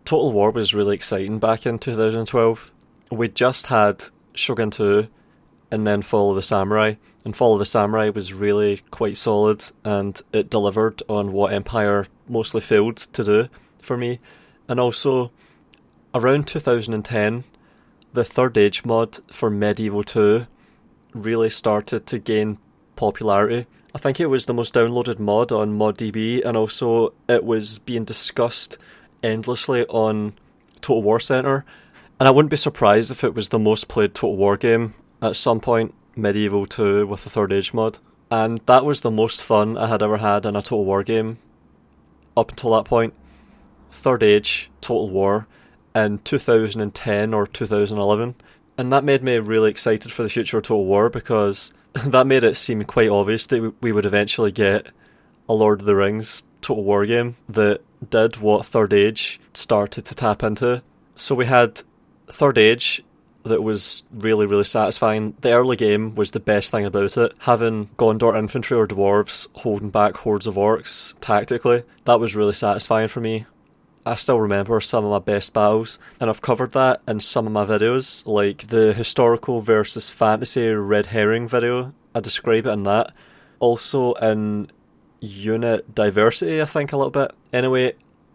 Total War was really exciting back in 2012. We just had Shogun 2 and then Follow the Samurai. And Follow the Samurai was really quite solid, and it delivered on what Empire mostly failed to do for me. And also, around 2010, the Third Age mod for Medieval 2 really started to gain popularity. I think it was the most downloaded mod on ModDB, and also it was being discussed endlessly on Total War Center. And I wouldn't be surprised if it was the most played Total War game at some point, Medieval 2 with the Third Age mod. And that was the most fun I had ever had in a Total War game up until that point. Third Age, Total War, in 2010 or 2011. And that made me really excited for the future of Total War, because that made it seem quite obvious that we would eventually get a Lord of the Rings Total War game that did what Third Age started to tap into. So we had Third Age that was really, really satisfying. The early game was the best thing about it. Having Gondor infantry or dwarves holding back hordes of orcs tactically, that was really satisfying for me. I still remember some of my best battles, and I've covered that in some of my videos, like the historical versus fantasy red herring video. I describe it in that. Also in unit diversity, I think, a little bit. Anyway,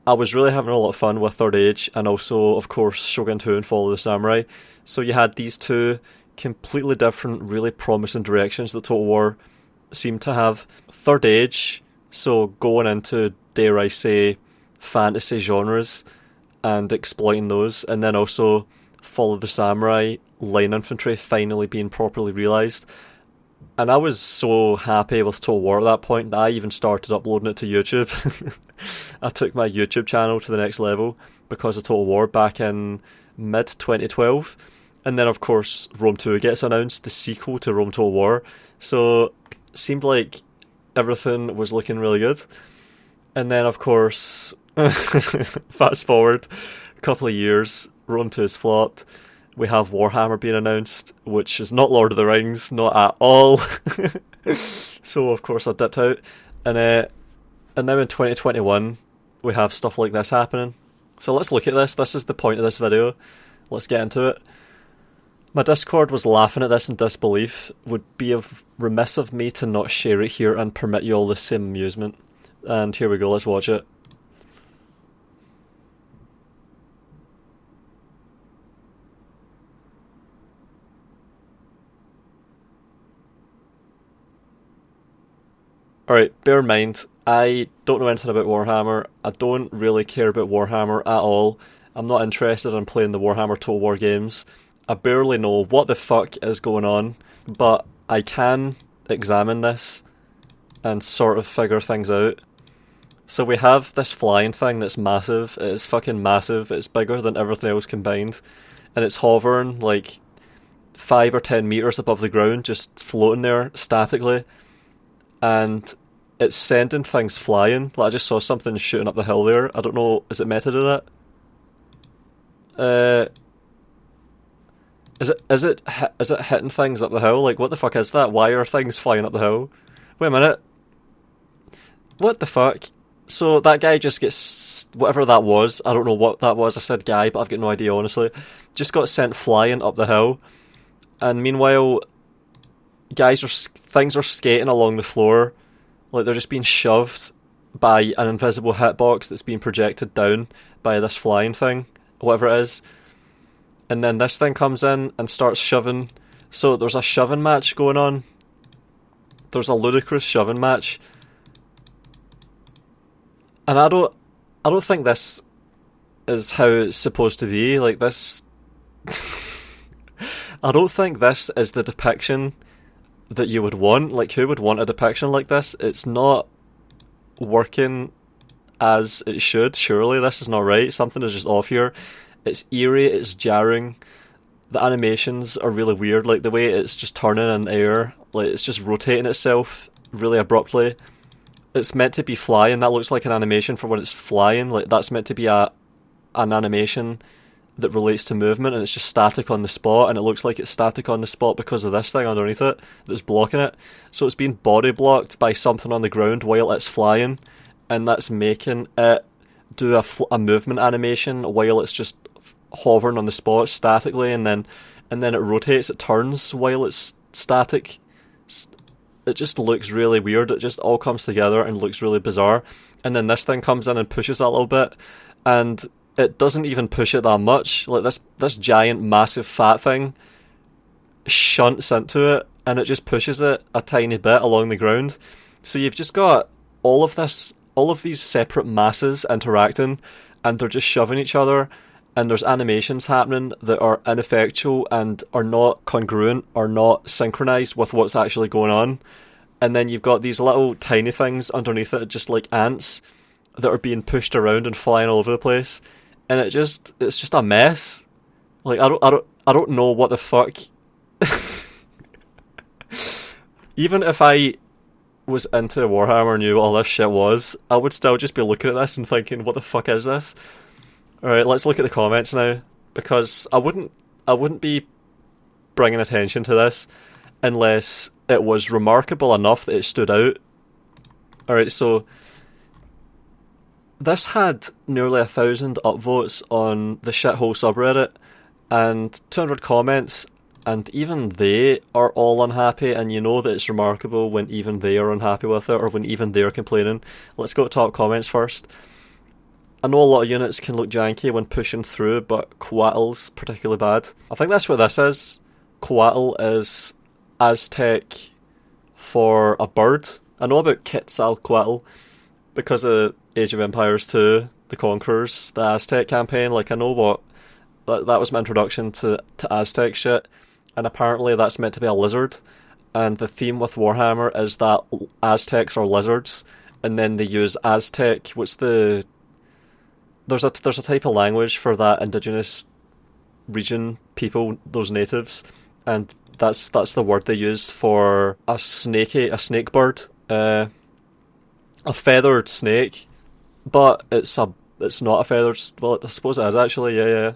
I was really having a lot of fun with Third Age, and also, of course, Shogun 2 and Follow the Samurai. So you had these two completely different, really promising directions that Total War seemed to have. Third Age, so going into, dare I say, fantasy genres and exploiting those, and then also Follow the Samurai, line infantry finally being properly realised. And I was so happy with Total War at that point that I even started uploading it to YouTube. I took my YouTube channel to the next level because of Total War back in mid-2012. And then, of course, Rome 2 gets announced, the sequel to Rome Total War. So it seemed like everything was looking really good. And then, of course, fast forward a couple of years, Rome 2 is flopped. We have Warhammer being announced, which is not Lord of the Rings, not at all. So, of course, I dipped out. And now in 2021, we have stuff like this happening. So let's look at this. This is the point of this video. Let's get into it. My Discord was laughing at this in disbelief. Would be remiss of me to not share it here and permit you all the same amusement. And here we go, let's watch it. Alright, bear in mind, I don't know anything about Warhammer. I don't really care about Warhammer at all. I'm not interested in playing the Warhammer Total War games. I barely know what the fuck is going on, but I can examine this and sort of figure things out. So we have this flying thing that's massive. It's fucking massive. It's bigger than everything else combined. And it's hovering like 5 or 10 metres above the ground, just floating there statically. And it's sending things flying. Like I just saw something shooting up the hill there. I don't know, is it meant to do that? Is it hitting things up the hill? Like, what the fuck is that? Why are things flying up the hill? Wait a minute. What the fuck? So that guy just gets, whatever that was, I don't know what that was. I said guy, but I've got no idea, honestly. Just got sent flying up the hill. And meanwhile, things are skating along the floor. Like they're just being shoved by an invisible hitbox that's being projected down by this flying thing, whatever it is. And then this thing comes in and starts shoving. So there's a shoving match going on. There's a ludicrous shoving match. And I don't think this is how it's supposed to be. Like this I don't think this is the depiction that you would want. Like, who would want a depiction like this? It's not working as it should, surely. This is not right. Something is just off here. It's eerie, it's jarring. The animations are really weird, like the way it's just turning in the air, like it's just rotating itself really abruptly. It's meant to be flying. That looks like an animation for when it's flying. Like that's meant to be an animation that relates to movement, and it's just static on the spot, and it looks like it's static on the spot because of this thing underneath it that's blocking it. So it's being body blocked by something on the ground while it's flying, and that's making it do a movement animation while it's just hovering on the spot statically, and then it rotates, it turns while it's static. It just looks really weird. It just all comes together and looks really bizarre. And then this thing comes in and pushes it a little bit, and it doesn't even push it that much. Like this giant, massive, fat thing shunts into it, and it just pushes it a tiny bit along the ground. So you've just got all of these separate masses interacting, and they're just shoving each other, and there's animations happening that are ineffectual and are not congruent or not synchronized with what's actually going on. And then you've got these little tiny things underneath it, just like ants, that are being pushed around and flying all over the place. And it's just a mess. Like I don't know what the fuck. Even if I was into Warhammer and knew what all this shit was, I would still just be looking at this and thinking, what the fuck is this? Alright, let's look at the comments now, because I wouldn't be bringing attention to this unless it was remarkable enough that it stood out. Alright, so this had nearly 1,000 upvotes on the shithole subreddit and 200 comments, and even they are all unhappy, and you know that it's remarkable when even they are unhappy with it, or when even they're complaining. Let's go to top comments first. I know a lot of units can look janky when pushing through, but Coatl's particularly bad. I think that's what this is. Coatl is Aztec for a bird. I know about Quetzalcoatl because of Age of Empires 2, The Conquerors, the Aztec campaign. Like, I know what... That was my introduction to Aztec shit. And apparently that's meant to be a lizard. And the theme with Warhammer is that Aztecs are lizards. And then they use Aztec... What's the... There's a type of language for that indigenous region people, those natives, and that's the word they use for a snake bird, a feathered snake, but it's not a feathered. Well, I suppose it is actually. Yeah.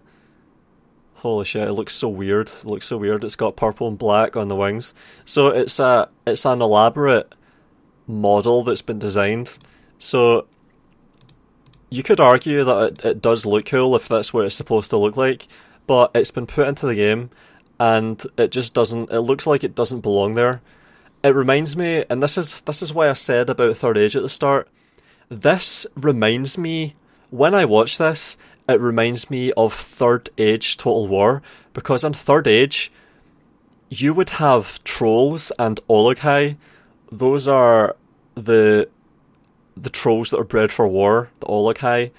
Holy shit! It looks so weird. It's got purple and black on the wings, so it's an elaborate model that's been designed. So you could argue that it does look cool if that's what it's supposed to look like, but it's been put into the game, and it just doesn't. It looks like it doesn't belong there. It reminds me, and this is why I said about Third Age at the start. This reminds me, when I watch this, it reminds me of Third Age Total War, because in Third Age, you would have trolls and ologhai. Those are the trolls that are bred for war, the ologhai,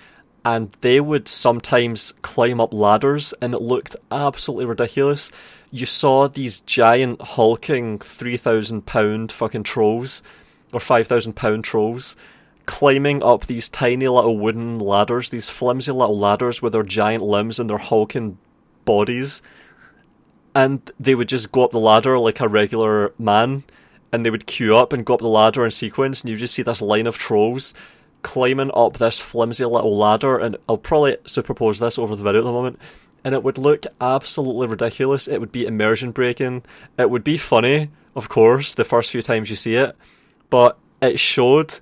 and they would sometimes climb up ladders, and it looked absolutely ridiculous. You saw these giant hulking 3,000 pound fucking trolls, or 5,000 pound trolls, climbing up these tiny little wooden ladders, these flimsy little ladders with their giant limbs and their hulking bodies, and they would just go up the ladder like a regular man, and they would queue up and go up the ladder in sequence, and you just see this line of trolls climbing up this flimsy little ladder, and I'll probably superpose this over the video at the moment, and it would look absolutely ridiculous. It would be immersion breaking. It would be funny, of course, the first few times you see it, but it showed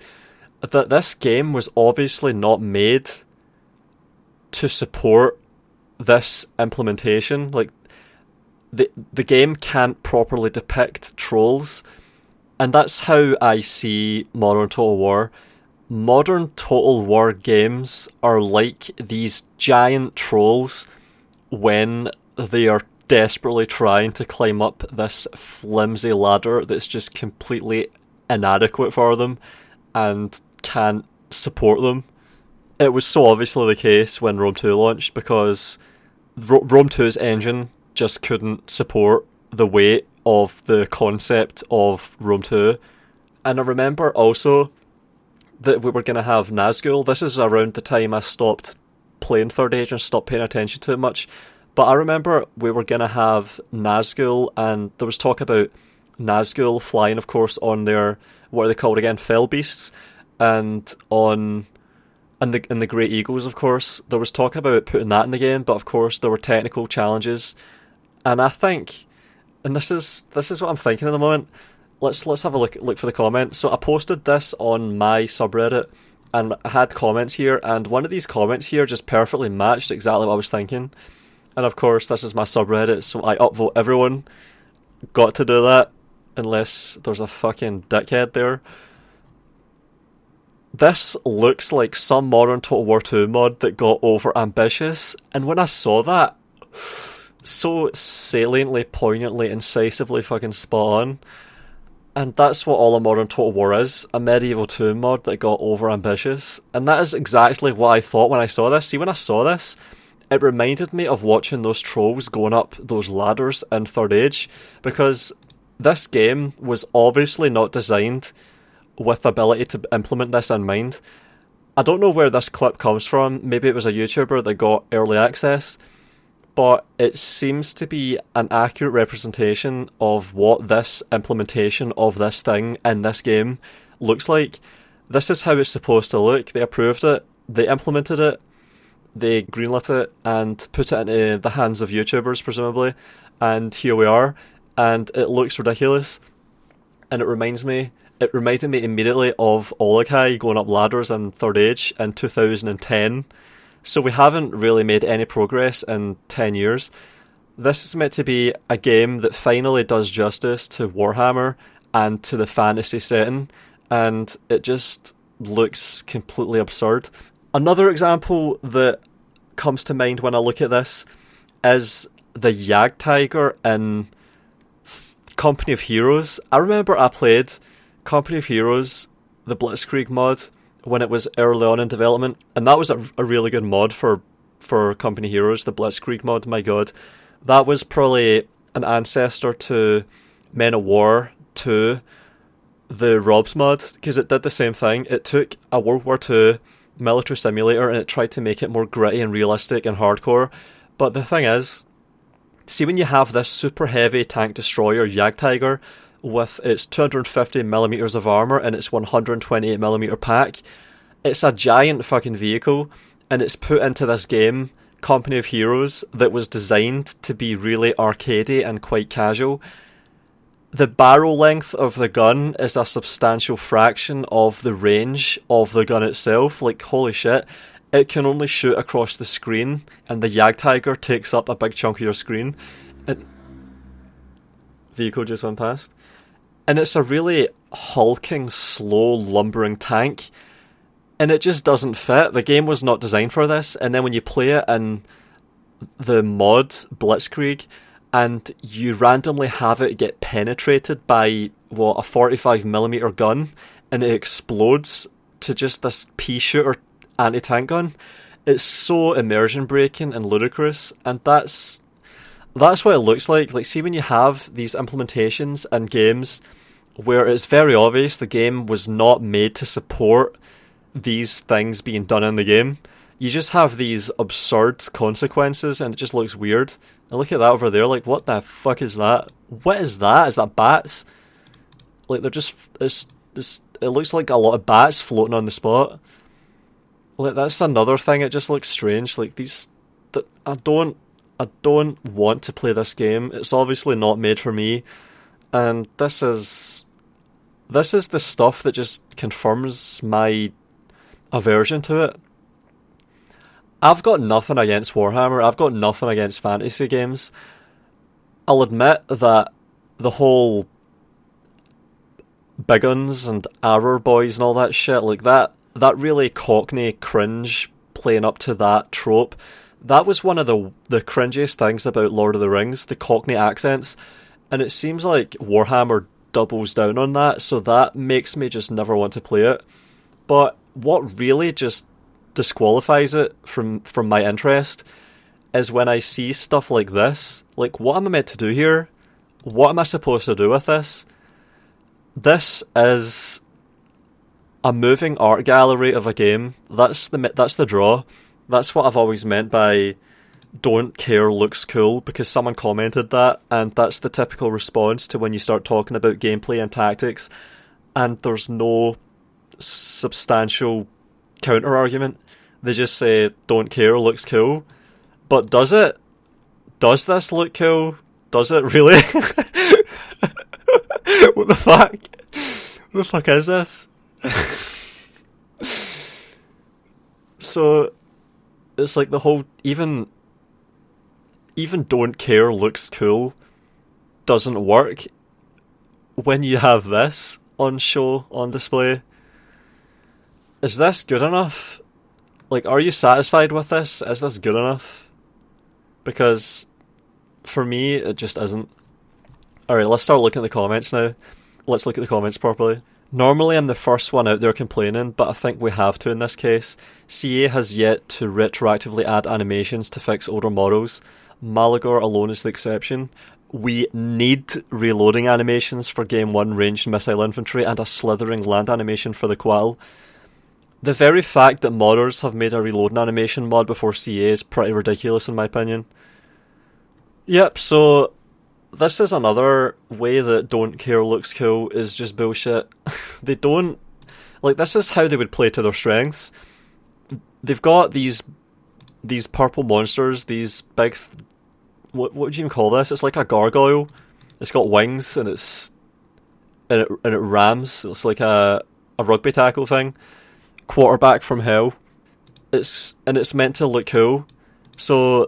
that this game was obviously not made to support this implementation. Like, the game can't properly depict trolls. And that's how I see Modern Total War. Modern Total War games are like these giant trolls when they are desperately trying to climb up this flimsy ladder that's just completely inadequate for them and can't support them. It was so obviously the case when Rome 2 launched, because Rome 2's engine just couldn't support the weight of the concept of Rome 2. And I remember also that we were going to have Nazgul. This is around the time I stopped playing Third Age and stopped paying attention to it much. But I remember we were going to have Nazgul, and there was talk about Nazgul flying, of course, on their, what are they called again, Fell Beasts, and on... And the Great Eagles, of course. There was talk about putting that in the game, but of course there were technical challenges. And I think... And this is what I'm thinking at the moment. Let's have a look for the comment. So I posted this on my subreddit, and I had comments here, and one of these comments here just perfectly matched exactly what I was thinking. And of course, this is my subreddit, so I upvote everyone. Got to do that, unless there's a fucking dickhead there. This looks like some modern Total War 2 mod that got overambitious, and when I saw that, so saliently, poignantly, incisively fucking spot on. And that's what all a modern Total War is, a Medieval 2 mod that got overambitious. And that is exactly what I thought when I saw this. See, when I saw this, it reminded me of watching those trolls going up those ladders in 3rd Age, because this game was obviously not designed with the ability to implement this in mind. I don't know where this clip comes from. Maybe it was a YouTuber that got early access, but it seems to be an accurate representation of what this implementation of this thing in this game looks like. This is how it's supposed to look. They approved it, they implemented it, they greenlit it, and put it into the hands of YouTubers, presumably, and here we are, and it looks ridiculous, and it reminded me immediately of Olokai going up ladders in 3rd Age in 2010. So we haven't really made any progress in 10 years. This is meant to be a game that finally does justice to Warhammer and to the fantasy setting, and it just looks completely absurd. Another example that comes to mind when I look at this is the Jagdtiger in Company of Heroes. I remember I played Company of Heroes, the Blitzkrieg mod, when it was early on in development, and that was a really good mod for Company Heroes, the Blitzkrieg mod. My god, that was probably an ancestor to Men of War 2, the Robs mod, because it did the same thing. It took a World War II military simulator and it tried to make it more gritty and realistic and hardcore. But the thing is, see, when you have this super heavy tank destroyer Jagdtiger with its 250mm of armour and its 128mm pack, it's a giant fucking vehicle, and it's put into this game, Company of Heroes, that was designed to be really arcadey and quite casual. The barrel length of the gun is a substantial fraction of the range of the gun itself. Like, holy shit, it can only shoot across the screen, and the Jagdtiger takes up a big chunk of your screen. Vehicle just went past. And it's a really hulking, slow, lumbering tank, and it just doesn't fit. The game was not designed for this, and then when you play it in the mod Blitzkrieg, and you randomly have it get penetrated by, a 45mm gun, and it explodes to just this pea-shooter anti-tank gun, it's so immersion-breaking and ludicrous, and that's what it looks like. Like, see, when you have these implementations in games where it's very obvious the game was not made to support these things being done in the game, you just have these absurd consequences, and it just looks weird. And look at that over there, like, what the fuck is that? What is that? Is that bats? Like, they're just, it looks like a lot of bats floating on the spot. Like, that's another thing, it just looks strange. Like, I don't want to play this game. It's obviously not made for me, and this is the stuff that just confirms my aversion to it. I've got nothing against Warhammer, I've got nothing against fantasy games. I'll admit that the whole Biggins and Arrow Boys and all that shit, like that really cockney cringe playing up to that trope, that was one of the cringiest things about Lord of the Rings, the cockney accents, and it seems like Warhammer doubles down on that, so that makes me just never want to play it. But what really just disqualifies it from my interest is when I see stuff like this. Like, what am I meant to do here? What am I supposed to do with this? This is a moving art gallery of a game. That's the draw. That's what I've always meant by don't care looks cool, because someone commented that, and that's the typical response to when you start talking about gameplay and tactics and there's no substantial counter argument. They just say don't care looks cool. But does it? Does this look cool? Does it really? What the fuck? What the fuck is this? So it's like the whole even don't care looks cool doesn't work when you have this on show, on display. Is this good enough? Like, are you satisfied with this? Is this good enough? Because for me, it just isn't. Alright, let's start looking at the comments now. Let's look at the comments properly. Normally I'm the first one out there complaining, but I think we have to in this case. CA has yet to retroactively add animations to fix older models. Malagor alone is the exception. We need reloading animations for Game 1 ranged missile infantry and a slithering land animation for the Qual. The very fact that modders have made a reloading animation mod before CA is pretty ridiculous in my opinion. Yep, so this is another way that don't care looks cool is just bullshit. They don't... Like, this is how they would play to their strengths. They've got these purple monsters, these big... What would you even call this? It's like a gargoyle. It's got wings and it rams. It's like a rugby tackle thing. Quarterback from hell. It's meant to look cool. So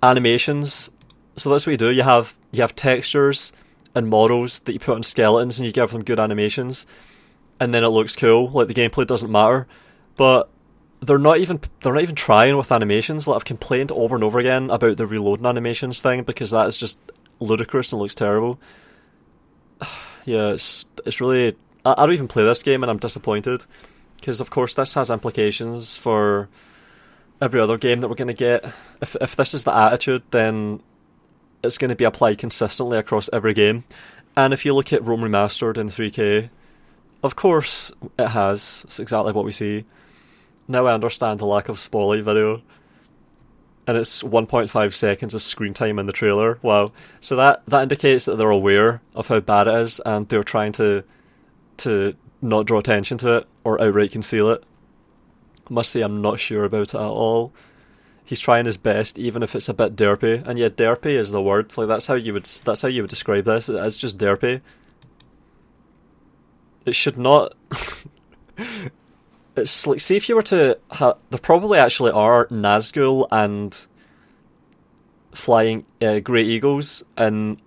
animations. So that's what you do. You have textures and models that you put on skeletons and you give them good animations, and then it looks cool. Like, the gameplay doesn't matter, but they're not even trying with animations. Like, I've complained over and over again about the reloading animations thing because that is just ludicrous and looks terrible. Yeah, it's really... I don't even play this game and I'm disappointed because, of course, this has implications for every other game that we're going to get. If this is the attitude, then it's going to be applied consistently across every game. And if you look at Rome Remastered in 3K, of course it has. It's exactly what we see. Now I understand the lack of spoiler video. And it's 1.5 seconds of screen time in the trailer. Wow. So that indicates that they're aware of how bad it is and they're trying to not draw attention to it or outright conceal it. I must say I'm not sure about it at all. He's trying his best, even if it's a bit derpy. And yeah, derpy is the word. Like, that's how you would describe this. It's just derpy. It should not... It's like, see if you were to... there probably actually are Nazgul and flying Great Eagles in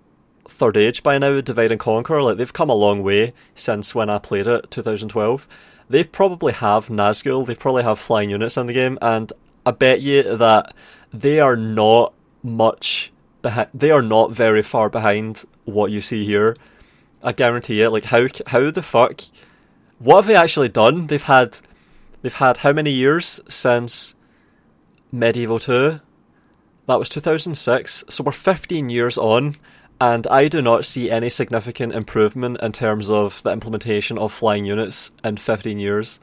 Third Age by now, Divide and Conquer. Like, they've come a long way since when I played it, 2012. They probably have Nazgul, they probably have flying units in the game, and I bet you that they are not much behind. They are not very far behind what you see here. I guarantee it. Like, how the fuck? What have they actually done? They've had how many years since Medieval 2? That was 2006. So we're 15 years on, and I do not see any significant improvement in terms of the implementation of flying units in 15 years.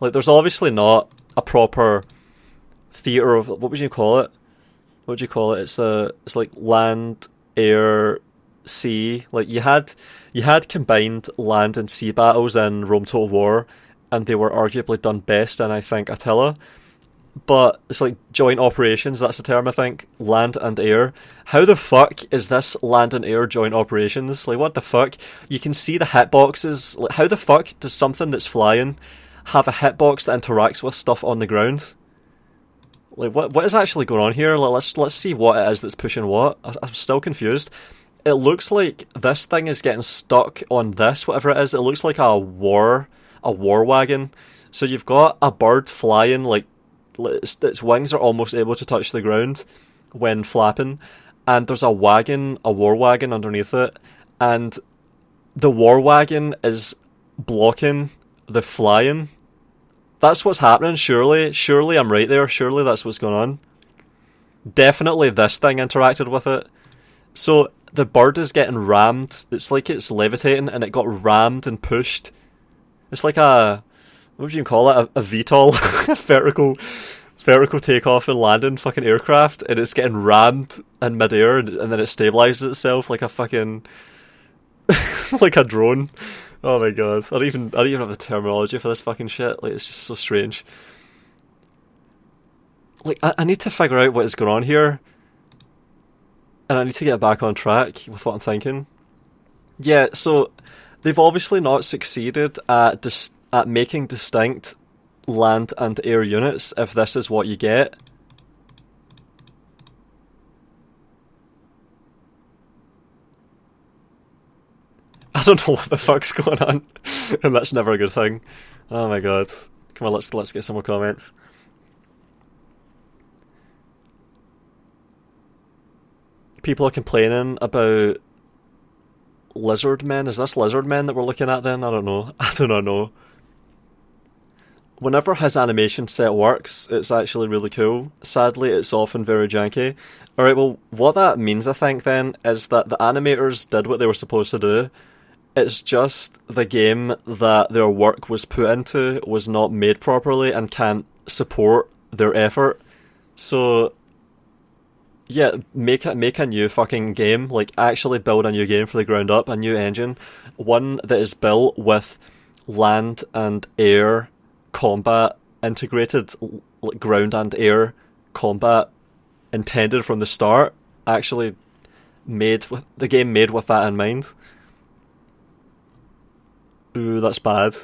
Like, there's obviously not a proper theatre of... What would you call it? What would you call it? It's like land, air, sea. Like, you had combined land and sea battles in Rome Total War, and they were arguably done best in, I think, Attila. But it's like joint operations, that's the term, I think. Land and air. How the fuck is this land and air joint operations? Like, what the fuck? You can see the hitboxes. Like, how the fuck does something that's flying have a hitbox that interacts with stuff on the ground? Like, what is actually going on here? Like, let's see what it is that's pushing what. I'm still confused. It looks like this thing is getting stuck on this, whatever it is. It looks like a war wagon. So you've got a bird flying, like, its wings are almost able to touch the ground when flapping, and there's a war wagon underneath it, and the war wagon is blocking the flying. That's what's happening, surely I'm right there, surely that's what's going on. Definitely this thing interacted with it. So the bird is getting rammed, it's like it's levitating and it got rammed and pushed. It's like what would you call it? A VTOL, vertical takeoff and landing fucking aircraft, and it's getting rammed in midair, and then it stabilizes itself like a fucking like a drone. Oh my god, I don't even have the terminology for this fucking shit. Like, it's just so strange. Like, I need to figure out what is going on here, and I need to get back on track with what I'm thinking. Yeah, so they've obviously not succeeded at making distinct land and air units if this is what you get. I don't know what the fuck's going on, and that's never a good thing. Oh my god. Come on, let's get some more comments. People are complaining about lizard men. Is this lizard men that we're looking at then? I don't know. I do not know. Whenever his animation set works, it's actually really cool. Sadly, it's often very janky. Alright, well, what that means, I think, then, is that the animators did what they were supposed to do. It's just the game that their work was put into was not made properly and can't support their effort. So, yeah, make a new fucking game. Like, actually build a new game from the ground up, a new engine. One that is built with land and air combat integrated, like ground and air combat intended from the start. Actually the game made with that in mind. Ooh, that's bad.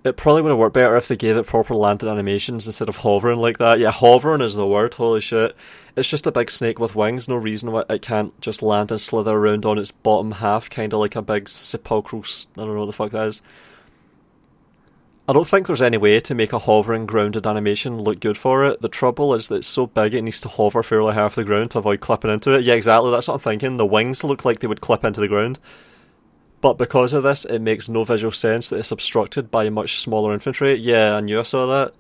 It probably would have worked better if they gave it proper landed animations instead of hovering like that. Yeah, hovering is the word, holy shit. It's just a big snake with wings, no reason why it can't just land and slither around on its bottom half, kinda like a big sepulchral... I don't know what the fuck that is. I don't think there's any way to make a hovering grounded animation look good for it. The trouble is that it's so big it needs to hover fairly high off the ground to avoid clipping into it. Yeah, exactly, that's what I'm thinking. The wings look like they would clip into the ground. But because of this, it makes no visual sense that it's obstructed by much smaller infantry. Yeah, I knew I saw that.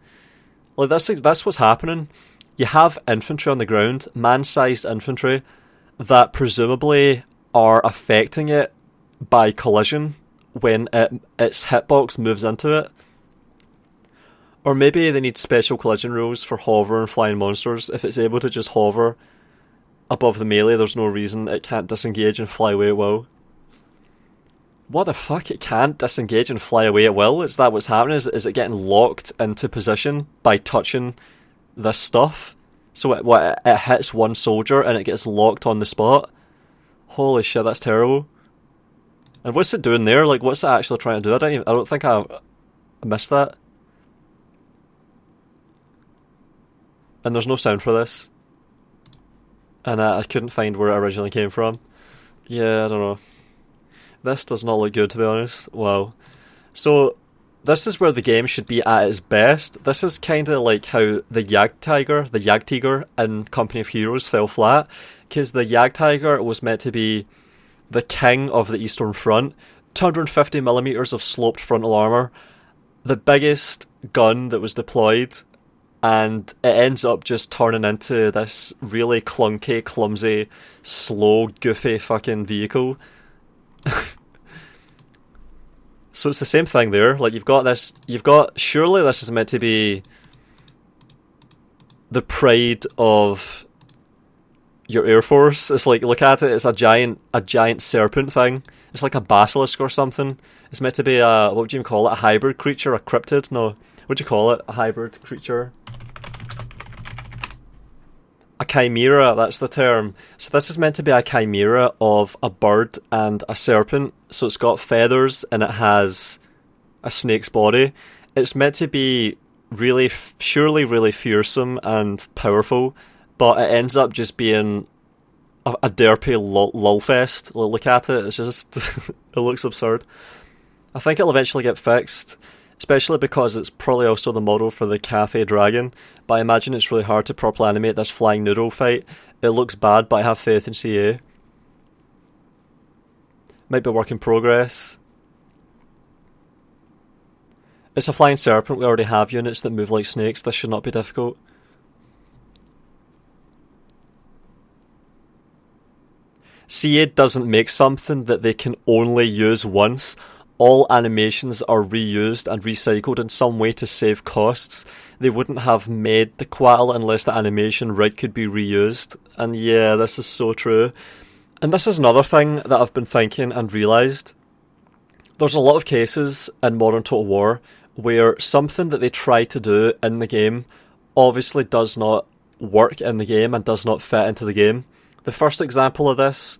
Like, that's what's happening. You have infantry on the ground, man-sized infantry, that presumably are affecting it by collision when its hitbox moves into it. Or maybe they need special collision rules for hover and flying monsters. If it's able to just hover above the melee, there's no reason it can't disengage and fly away at will. What the fuck? It can't disengage and fly away at will? Is that what's happening? Is it getting locked into position by touching this stuff? So it hits one soldier and it gets locked on the spot? Holy shit, that's terrible. And what's it doing there? Like, what's it actually trying to do? I don't think I missed that. And there's no sound for this. And I couldn't find where it originally came from. Yeah, I don't know. This does not look good, to be honest. Wow. So, this is where the game should be at its best. This is kind of like how the Jagdtiger in Company of Heroes fell flat. Because the Jagdtiger was meant to be the king of the Eastern Front. 250mm of sloped frontal armour. The biggest gun that was deployed. And it ends up just turning into this really clunky, clumsy, slow, goofy fucking vehicle. So it's the same thing there. Like, surely this is meant to be the pride of your Air Force. It's like, look at it, it's a giant serpent thing. It's like a basilisk or something. It's meant to be a, what would you even call it? A hybrid creature? A cryptid? No. What'd you call it? A hybrid creature? A chimera, that's the term. So this is meant to be a chimera of a bird and a serpent. So it's got feathers and it has a snake's body. It's meant to be surely really fearsome and powerful, but it ends up just being a derpy lolfest. Look at it, it's just... it looks absurd. I think it'll eventually get fixed, especially because it's probably also the model for the Cathay Dragon, but I imagine it's really hard to properly animate this flying noodle fight. It looks bad, but I have faith in CA. Might be a work in progress. It's a flying serpent, we already have units that move like snakes, this should not be difficult. CA doesn't make something that they can only use once. All animations are reused and recycled in some way to save costs. They wouldn't have made the Quattle unless the animation rig could be reused. And yeah, this is so true. And this is another thing that I've been thinking and realised. There's a lot of cases in Modern Total War where something that they try to do in the game obviously does not work in the game and does not fit into the game. The first example of this,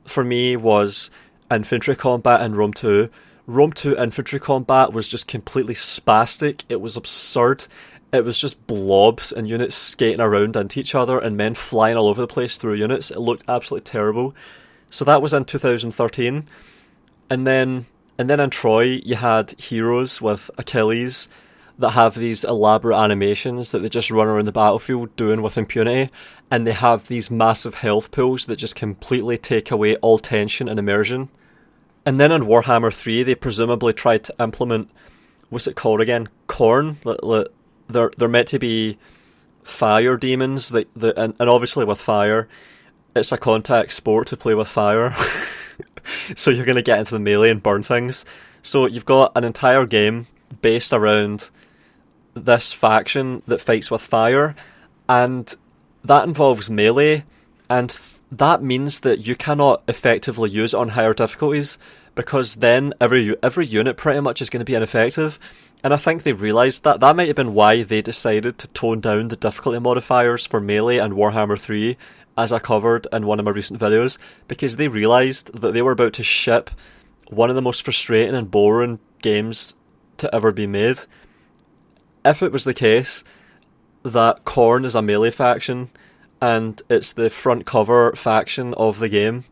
for me, was infantry combat in Rome 2. Rome 2 infantry combat was just completely spastic. It was absurd. It was just blobs and units skating around into each other and men flying all over the place through units. It looked absolutely terrible. So that was in 2013. And then in Troy, you had heroes with Achilles that have these elaborate animations that they just run around the battlefield doing with impunity, and they have these massive health pools that just completely take away all tension and immersion. And then in Warhammer 3, they presumably tried to implement, what's it called again? Khorne? They're meant to be fire demons, and obviously with fire, it's a contact sport to play with fire. So you're going to get into the melee and burn things. So you've got an entire game based around this faction that fights with fire, and that involves melee, and that means that you cannot effectively use it on higher difficulties, because then every unit pretty much is going to be ineffective. And I think they realised that. That might have been why they decided to tone down the difficulty modifiers for melee and Warhammer 3, as I covered in one of my recent videos, because they realised that they were about to ship one of the most frustrating and boring games to ever be made. If it was the case that Khorne is a melee faction and it's the front cover faction of the game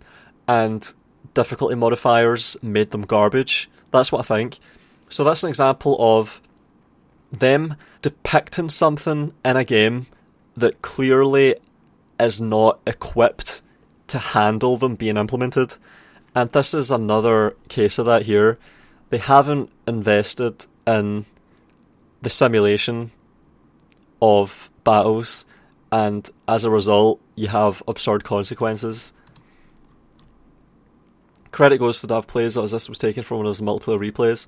and difficulty modifiers made them garbage, that's what I think. So that's an example of them depicting something in a game that clearly is not equipped to handle them being implemented. And this is another case of that here. They haven't invested in the simulation of battles, and as a result, you have absurd consequences. Credit goes to Dav Plays, as this was taken from one of those multiplayer replays.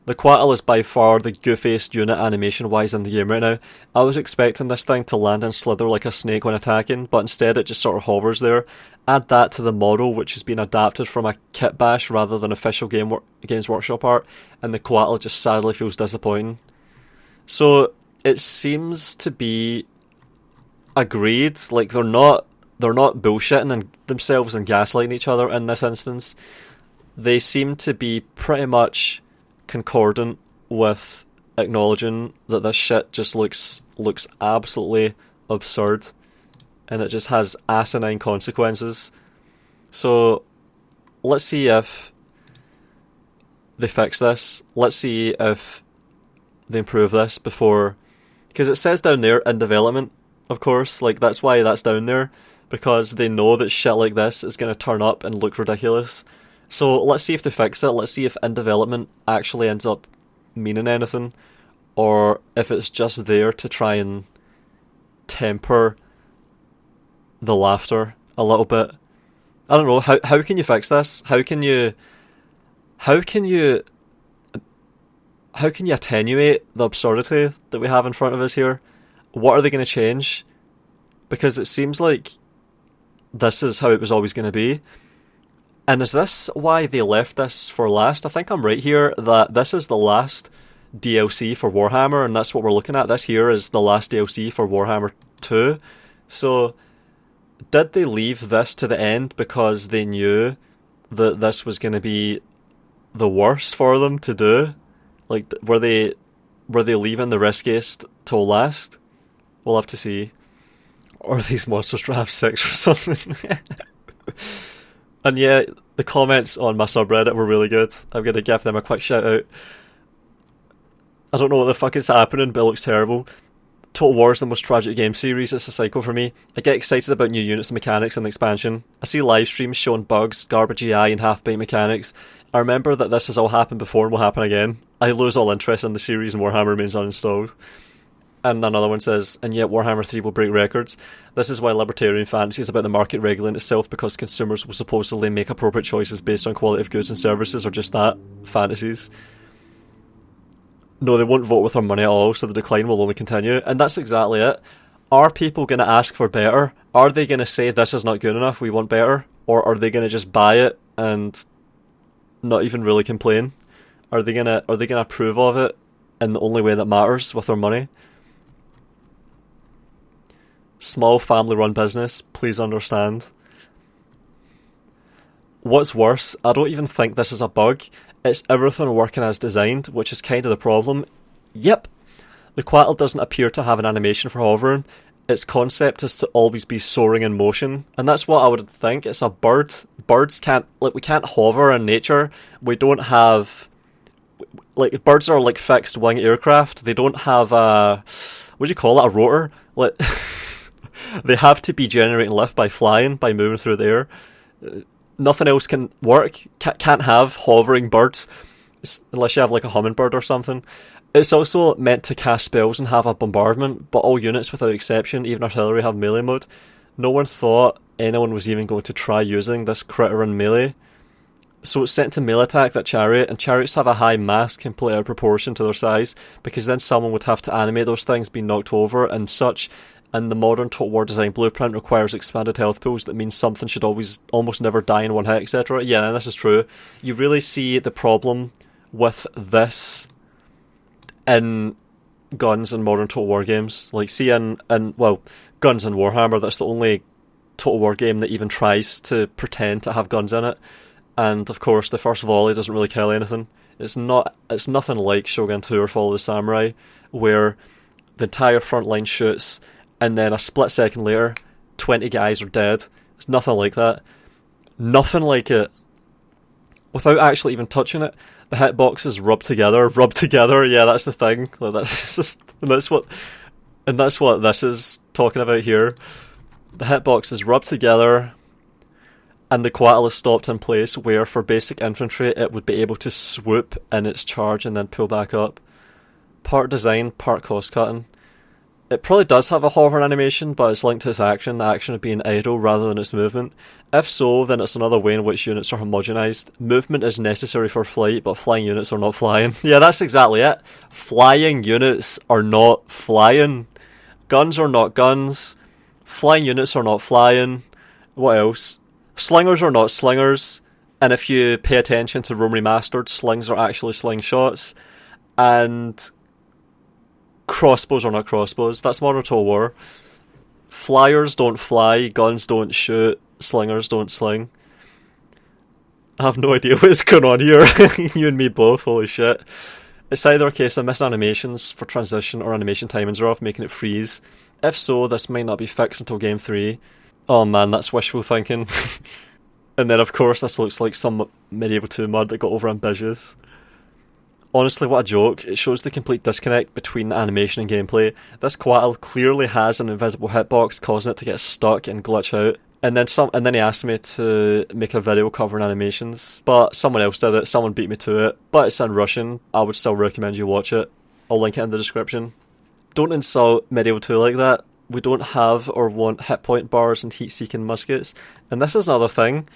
The Quattle is by far the goofiest unit animation-wise in the game right now. I was expecting this thing to land and slither like a snake when attacking, but instead it just sort of hovers there. Add that to the model, which has been adapted from a kit bash rather than official Games Workshop art, and the Quattle just sadly feels disappointing. So it seems to be agreed, like they're not bullshitting themselves and gaslighting each other in this instance. They seem to be pretty much concordant with acknowledging that this shit just looks absolutely absurd, and it just has asinine consequences. So let's see if they fix this. Let's see if they improve this before, because it says down there in development, of course, like that's why that's down there, because they know that shit like this is going to turn up and look ridiculous. So let's see if they fix it. Let's see if in development actually ends up meaning anything, or if it's just there to try and temper the laughter a little bit. I don't know, how can you fix this? How can you attenuate the absurdity that we have in front of us here? What are they going to change? Because it seems like this is how it was always going to be. And is this why they left this for last? I think I'm right here that this is the last DLC for Warhammer, and that's what we're looking at. This here is the last DLC for Warhammer 2. So did they leave this to the end because they knew that this was going to be the worst for them to do? Like, were they leaving the riskiest till last? We'll have to see. Or these monsters draft 6 or something. And yeah, the comments on my subreddit were really good. I'm going to give them a quick shout out. I don't know what the fuck is happening, but it looks terrible. Total War is the most tragic game series. It's a cycle for me. I get excited about new units and mechanics and expansion. I see live streams showing bugs, garbage AI and half-baked mechanics. I remember that this has all happened before and will happen again. I lose all interest in the series and Warhammer remains uninstalled. And another one says, and yet Warhammer 3 will break records. This is why libertarian fantasy is about the market regulating itself, because consumers will supposedly make appropriate choices based on quality of goods and services, or just that, fantasies. No, they won't vote with their money at all, so the decline will only continue. And that's exactly it. Are people going to ask for better? Are they going to say this is not good enough, we want better? Or are they going to just buy it and not even really complain? Are they going to approve of it in the only way that matters, with their money? Small family-run business, please understand. What's worse, I don't even think this is a bug. It's everything working as designed, which is kind of the problem. Yep, the Quattlefish doesn't appear to have an animation for hovering. Its concept is to always be soaring in motion, and that's what I would think. It's a bird. Birds can't, like, we can't hover in nature. We don't have, like, birds are like fixed wing aircraft. They don't have a, what do you call it, a rotor? Like, they have to be generating lift by flying, by moving through the air. Nothing else can work. Can't have hovering birds unless you have like a hummingbird or something. It's also meant to cast spells and have a bombardment, but all units without exception, even artillery, have melee mode. No one thought anyone was even going to try using this critter in melee. So it's sent to melee attack that chariot, and chariots have a high mass completely out of proportion to their size, because then someone would have to animate those things being knocked over and such, and the modern Total War design blueprint requires expanded health pools. That means something should always almost never die in one hit, etc. Yeah, and this is true. You really see the problem with this in guns and modern Total War games. Like, see in well, guns and Warhammer, that's the only Total War game that even tries to pretend to have guns in it. And of course, the first volley doesn't really kill anything. It's nothing like Shogun 2 or Fall of the Samurai, where the entire front line shoots, and then a split second later, 20 guys are dead. It's nothing like that. Nothing like it. Without actually even touching it, the hitboxes rub together. Yeah, that's the thing. Like, that's just, and that's what this is talking about here. The hitboxes rub together, and the Quattlefish is stopped in place, where for basic infantry it would be able to swoop in its charge and then pull back up. Part design, part cost cutting. It probably does have a hovering animation, but it's linked to its action, the action of being idle rather than its movement. If so, then it's another way in which units are homogenized. Movement is necessary for flight, but flying units are not flying. Yeah, that's exactly it. Flying units are not flying. Guns are not guns. Flying units are not flying. What else? Slingers are not slingers. And if you pay attention to Rome Remastered, slings are actually slingshots. And crossbows are not crossbows. That's modern Total War. Flyers don't fly, guns don't shoot, slingers don't sling. I have no idea what's going on here. You and me both, holy shit. It's either a case of missing animations for transition or animation timings are off, making it freeze. If so, this might not be fixed until game 3. Oh man, that's wishful thinking. And then of course this looks like some Medieval 2 mod that got overambitious. Honestly, what a joke. It shows the complete disconnect between animation and gameplay. This Quattlefish clearly has an invisible hitbox, causing it to get stuck and glitch out. And then he asked me to make a video covering animations, but someone else did it, someone beat me to it, but it's in Russian. I would still recommend you watch it. I'll link it in the description. Don't insult Medieval 2 like that. We don't have or want hit point bars and heat-seeking muskets. And this is another thing.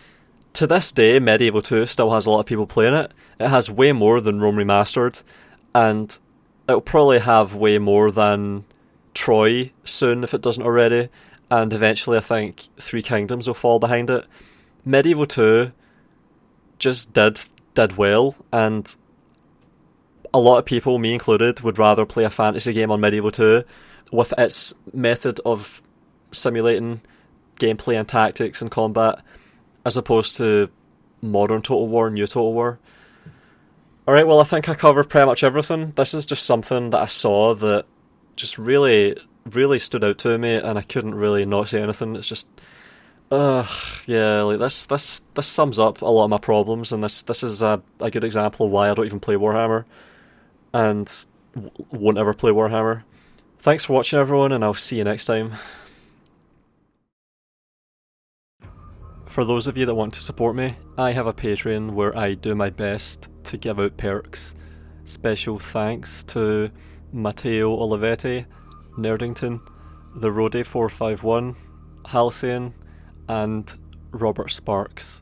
To this day, Medieval 2 still has a lot of people playing it. It has way more than Rome Remastered, and it'll probably have way more than Troy soon if it doesn't already, and eventually I think Three Kingdoms will fall behind it. Medieval 2 just did well, and a lot of people, me included, would rather play a fantasy game on Medieval 2 with its method of simulating gameplay and tactics and combat, as opposed to modern Total War, new Total War. Alright, well I think I covered pretty much everything. This is just something that I saw that just really, really stood out to me, and I couldn't really not say anything. It's just, yeah, like this sums up a lot of my problems, and this is a good example of why I don't even play Warhammer, and won't ever play Warhammer. Thanks for watching everyone, and I'll see you next time. For those of you that want to support me, I have a Patreon where I do my best to give out perks. Special thanks to Matteo Olivetti, Nerdington, The Roadie451, Halcyon, and Robert Sparks.